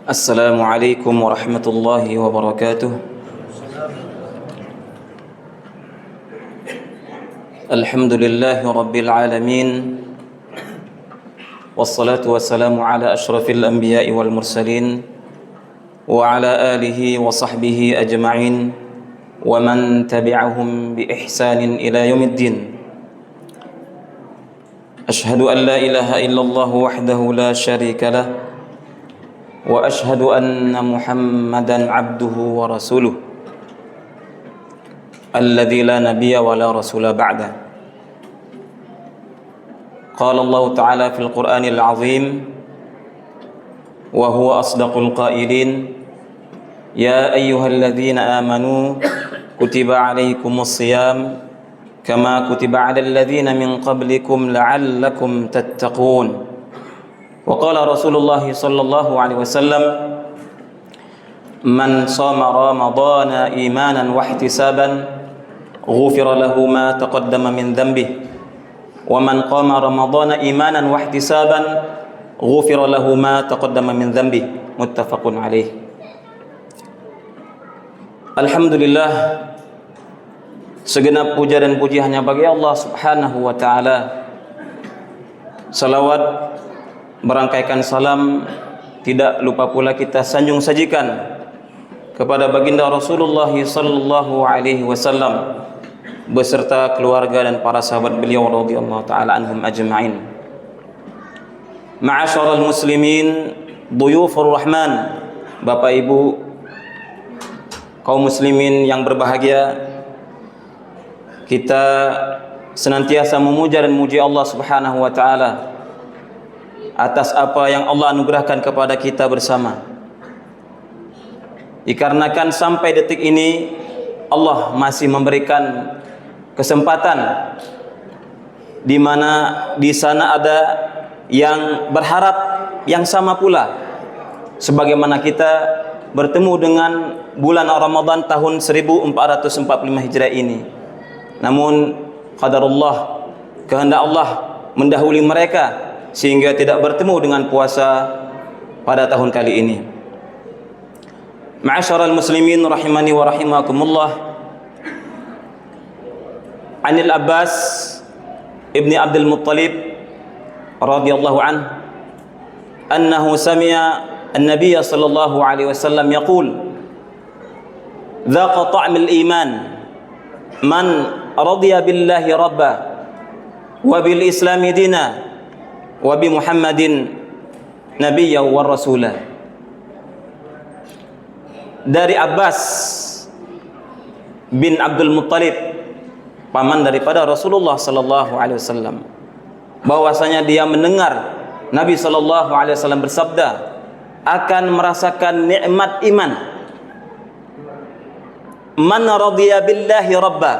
Assalamualaikum warahmatullahi wabarakatuh. Alhamdulillahi rabbil alamin. Wassalatu wassalamu ala ashrafil anbiya'i wal mursalin wa ala alihi wa sahbihi ajma'in wa man tabi'ahum bi ihsanin ila yaumiddin. Ashhadu an la ilaha illallah wahdahu la syarika lah wa ashhadu anna Muhammadan abduhu wa rasuluh alladzi la nabiyya wa la rasula ba'da. Qala Allah ta'ala fil Qur'anil 'azim wa huwa asdaqul qailin ya ayyuhalladzina amanu kutiba 'alaikumus shiyam kama kutiba 'alal ladzina min qablikum la'allakum tattaqun. Wa qala Rasulullah sallallahu alaihi wasallam man shama ramadhana imanan wa ihtisaban ghufira lahu ma taqaddama min dhanbihi wa man qama ramadhana imanan wa ihtisaban ghufira lahu ma taqaddama min dhanbihi. Muttafaqun alaih. Alhamdulillah, segenap puja dan puji hanya bagi Allah Subhanahu wa taala. Salawat merangkaikan salam tidak lupa pula kita sanjung sajikan kepada baginda Rasulullah sallallahu alaihi wasallam beserta keluarga dan para sahabat beliau radhiyallahu taala anhum ajma'in. Ma'asyiral muslimin, dhuyufur rahman, Bapak Ibu kaum muslimin yang berbahagia, kita senantiasa memuja dan memuji Allah Subhanahu wa taala atas apa yang Allah anugerahkan kepada kita bersama. Dikarenakan sampai detik ini Allah masih memberikan kesempatan di mana di sana ada yang berharap yang sama pula sebagaimana kita bertemu dengan bulan Ramadan tahun 1445 Hijriah ini. Namun qadarullah, kehendak Allah mendahului mereka sehingga tidak bertemu dengan puasa pada tahun kali ini. Ma'asyiral muslimin rahimani wa rahimakumullah. Anil Abbas ibni Abdul Muttalib radhiyallahu anhu annahu sami'a an-nabiy sallallahu alaihi wasallam yaqul dhaqa ta'mil iman man radiya billahi rabba wa bil islami dina wa bi Muhammadin nabiyyan wa rasulah. Dari Abbas bin Abdul Muttalib, paman daripada Rasulullah sallallahu alaihi wasallam, bahwasanya dia mendengar Nabi sallallahu alaihi wasallam bersabda akan merasakan nikmat iman. Man radiya billahi rabba,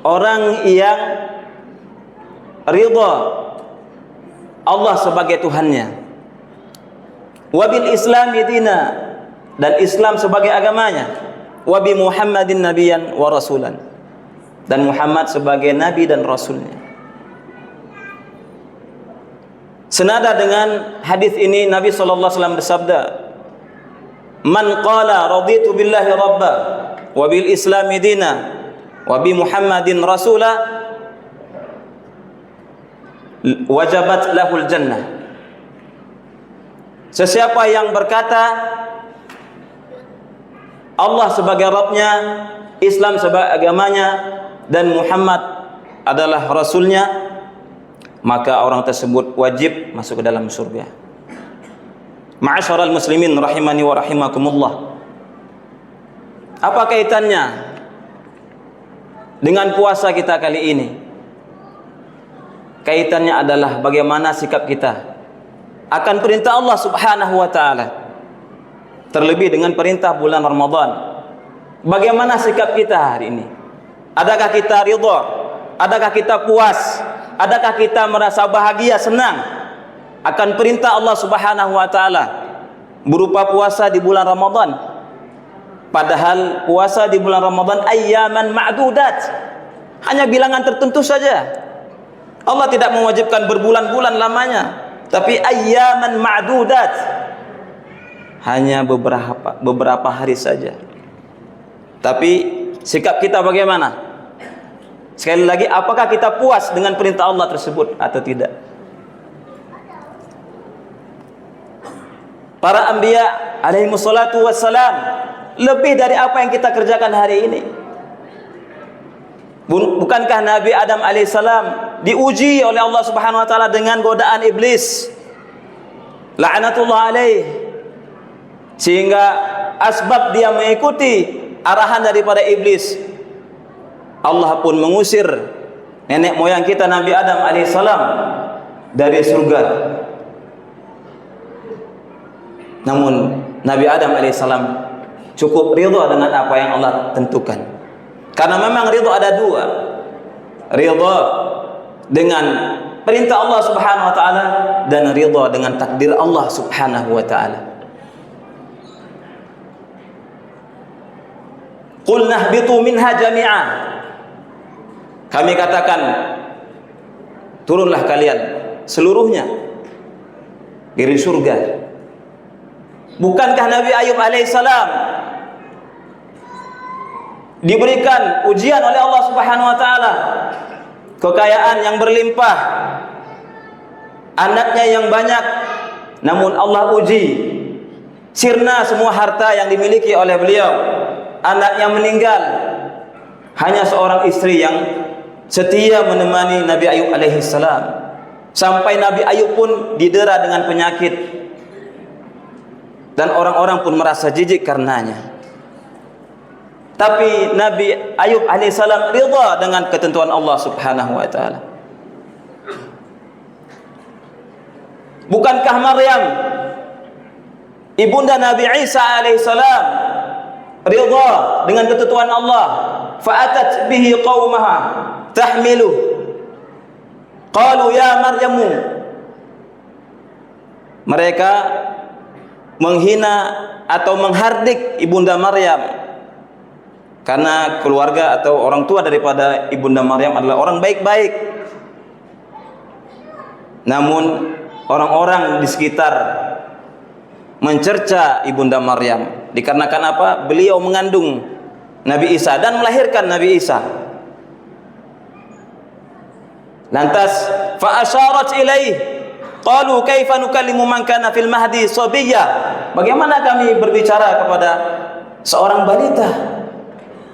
orang yang ridha Allah sebagai Tuhannya, wabil islami dina, dan Islam sebagai agamanya, wabi Muhammadin nabiyan wa rasulan, dan Muhammad sebagai nabi dan rasulnya. Senada dengan hadis ini Nabi sallallahu alaihi wasallam bersabda, man qala raditu billahi rabba wabil islami dina wabi Muhammadin rasula wajabat lahul jannah. Sesiapa yang berkata Allah sebagai Rabbnya, Islam sebagai agamanya, dan Muhammad adalah Rasulnya, maka orang tersebut wajib masuk ke dalam surga. Ma'asyiral muslimin rahimani wa rahimakumullah. Apa kaitannya dengan puasa kita kali ini? Kaitannya adalah bagaimana sikap kita akan perintah Allah Subhanahu wa taala. Terlebih dengan perintah bulan Ramadan. Bagaimana sikap kita hari ini? Adakah kita ridha? Adakah kita puas? Adakah kita merasa bahagia, senang akan perintah Allah Subhanahu wa taala berupa puasa di bulan Ramadan? Padahal puasa di bulan Ramadan ayyaman ma'dudat, hanya bilangan tertentu saja. Allah tidak mewajibkan berbulan-bulan lamanya. tapi ayyaman ma'dudat, hanya beberapa hari saja. Tapi sikap kita bagaimana? Sekali lagi, apakah kita puas dengan perintah Allah tersebut atau tidak? Para anbiya alaihi wassalatu wassalam lebih dari apa yang kita kerjakan hari ini. Bukankah Nabi Adam alaihissalam diuji oleh Allah Subhanahu wa taala dengan godaan iblis, la'natullah alaih, sehingga asbab dia mengikuti arahan daripada iblis, Allah pun mengusir nenek moyang kita Nabi Adam alaihissalam dari surga. Namun Nabi Adam alaihissalam cukup ridha dengan apa yang Allah tentukan. Karena memang ridha ada dua. Ridha dengan perintah Allah Subhanahu wa taala dan ridha dengan takdir Allah Subhanahu wa taala. Qul nahbitu minha jami'a. Kami katakan, turunlah kalian seluruhnya dari surga. Bukankah Nabi Ayub alaihissalam diberikan ujian oleh Allah Subhanahu wa taala, kekayaan yang berlimpah, anaknya yang banyak, namun Allah uji, sirna semua harta yang dimiliki oleh beliau, anaknya meninggal, hanya seorang istri yang setia menemani Nabi Ayub alaihissalam, sampai Nabi Ayub pun didera dengan penyakit dan orang-orang pun merasa jijik karenanya. Tapi Nabi Ayub alaihissalam ridha dengan ketentuan Allah Subhanahu wa taala. Bukankah Maryam ibunda Nabi Isa alaihissalam ridha dengan ketentuan Allah? Fa'atat bihi qaumaha tahmilu, qalu ya Maryamu. Mereka menghina atau menghardik ibunda Maryam, karena keluarga atau orang tua daripada ibunda Maryam adalah orang baik-baik. Namun orang-orang di sekitar mencerca ibunda Maryam, dikarenakan apa? Beliau mengandung Nabi Isa dan melahirkan Nabi Isa. Lantas fa asyarat ilaih, qalu kaifa nukallimu man kana fil mahdi sabiyya. Bagaimana kami berbicara kepada seorang balita?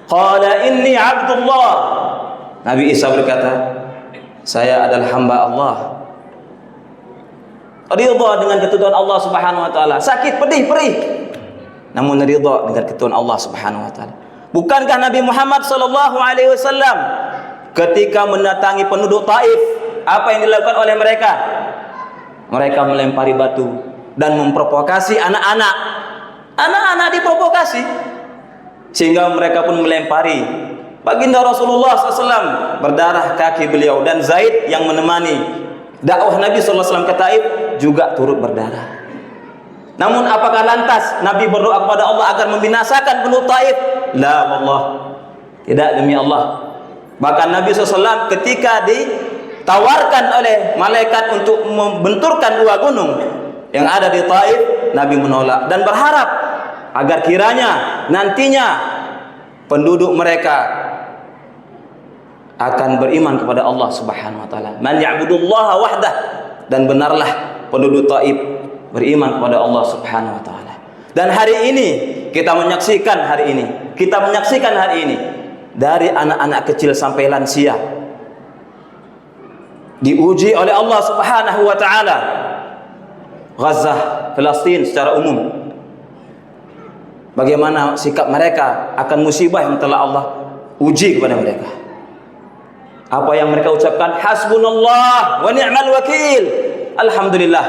Qala inni abdullah. Nabi Isa berkata, saya adalah hamba Allah. Ridha dengan ketentuan Allah Subhanahu wa taala, sakit pedih perih, namun ridha dengan ketentuan Allah Subhanahu wa taala. Bukankah Nabi Muhammad sallallahu alaihi wasallam ketika mendatangi penduduk Taif, apa yang dilakukan oleh mereka? Mereka melempari batu dan memprovokasi anak-anak. Anak-anak diprovokasi sehingga mereka pun melempari. Baginda Rasulullah SAW berdarah kaki beliau, dan Zaid yang menemani dakwah Nabi SAW ke Taif juga turut berdarah. Namun apakah lantas Nabi berdoa kepada Allah agar membinasakan penduduk Taif? La wallah, tidak, demi Allah. Bahkan Nabi SAW ketika ditawarkan oleh malaikat untuk membenturkan dua gunung yang ada di Taif, Nabi menolak dan berharap agar kiranya nantinya penduduk mereka akan beriman kepada Allah Subhanahu wa taala. Man ya'budullaha wahdah, dan benarlah penduduk Taif beriman kepada Allah Subhanahu wa taala. Dan hari ini kita menyaksikan hari ini dari anak-anak kecil sampai lansia diuji oleh Allah Subhanahu wa taala. Gaza, Palestina secara umum, bagaimana sikap mereka akan musibah yang telah Allah uji kepada mereka. Apa yang mereka ucapkan? Hasbunallah wa ni'mal wakil. Alhamdulillah.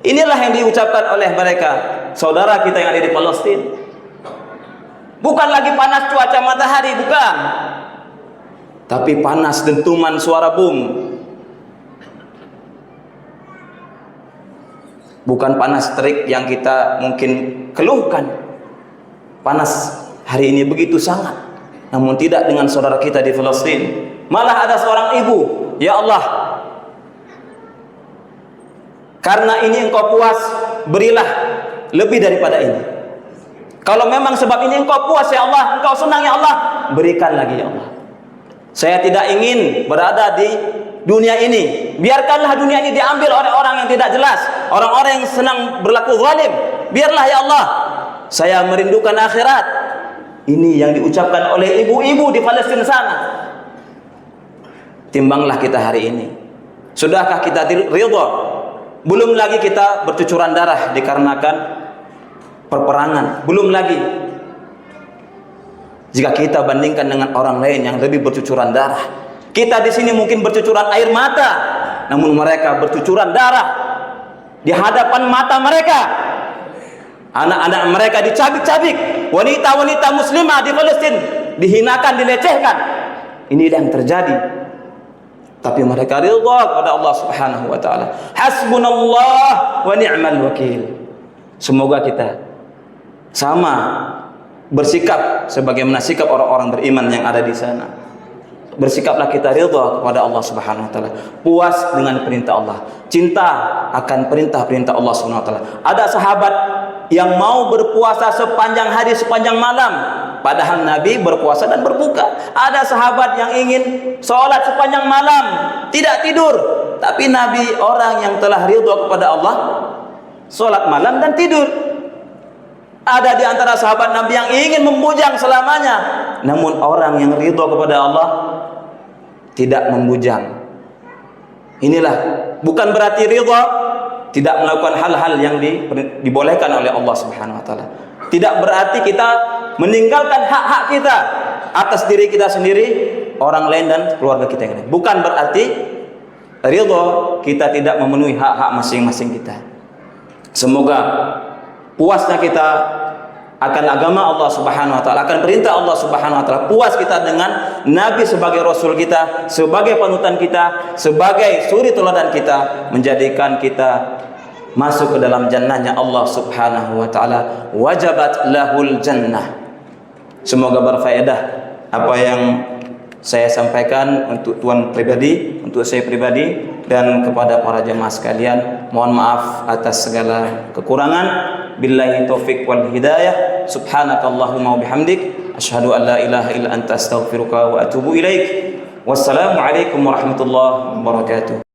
Inilah yang diucapkan oleh mereka, saudara kita yang ada di Palestina. Bukan lagi panas cuaca matahari, bukan, tapi panas dentuman suara bom. Bukan panas terik yang kita mungkin keluhkan. Panas hari ini begitu sangat, namun tidak dengan saudara kita di Palestina. Malah ada seorang ibu, ya Allah, Karena ini engkau puas, berilah lebih daripada ini. Kalau memang sebab ini engkau puas ya Allah, engkau senang ya Allah, berikan lagi ya Allah. Saya tidak ingin berada di dunia ini. Biarkanlah dunia ini diambil oleh orang yang tidak jelas, orang-orang yang senang berlaku zalim. Biarlah ya Allah, saya merindukan akhirat. Ini yang diucapkan oleh ibu-ibu di Palestina sana. Timbanglah kita hari ini. Sudahkah kita ridha? Belum lagi kita bercucuran darah dikarenakan perperangan. Belum lagi jika kita bandingkan dengan orang lain yang lebih bercucuran darah. Kita di sini mungkin bercucuran air mata, namun mereka bercucuran darah di hadapan mata mereka. Anak-anak mereka dicabik-cabik, wanita-wanita muslimah di Palestina dihinakan, dilecehkan. Ini yang terjadi. Tapi mereka ridha kepada Allah Subhanahu wa taala. Hasbunallah wa ni'mal wakil. Semoga kita sama bersikap sebagaimana sikap orang-orang beriman yang ada di sana. Bersikaplah kita ridha kepada Allah Subhanahu wa taala, puas dengan perintah Allah, cinta akan perintah-perintah Allah Subhanahu wa taala. Ada sahabat yang mau berpuasa sepanjang hari, sepanjang malam, padahal Nabi berpuasa dan berbuka. Ada sahabat yang ingin sholat sepanjang malam, tidak tidur, tapi Nabi orang yang telah ridha kepada Allah, sholat malam dan tidur. Ada di antara sahabat Nabi yang ingin membujang selamanya, namun orang yang ridha kepada Allah tidak membujang. Inilah bukan berarti ridha tidak melakukan hal-hal yang dibolehkan oleh Allah Subhanahu wa taala. Tidak berarti kita meninggalkan hak-hak kita atas diri kita sendiri, orang lain dan keluarga kita yang lain. Bukan berarti ridha kita tidak memenuhi hak-hak masing-masing kita. Semoga puasnya kita akan agama Allah Subhanahu wa taala, akan perintah Allah Subhanahu wa taala, puas kita dengan Nabi sebagai rasul kita, sebagai panutan kita, sebagai suri teladan kita, menjadikan kita masuk ke dalam jannahnya Allah Subhanahu wa taala. Wajabat lahul jannah. Semoga berfaedah apa yang saya sampaikan untuk tuan pribadi, untuk saya pribadi, dan kepada para jemaah sekalian. Mohon maaf atas segala kekurangan. Billahi taufik wal hidayah. Subhanakallahumma wa bihamdik, asyhadu an la ilaha illa anta astaghfiruka wa atubu ilaik. Wassalamu alaikum warahmatullahi wabarakatuh.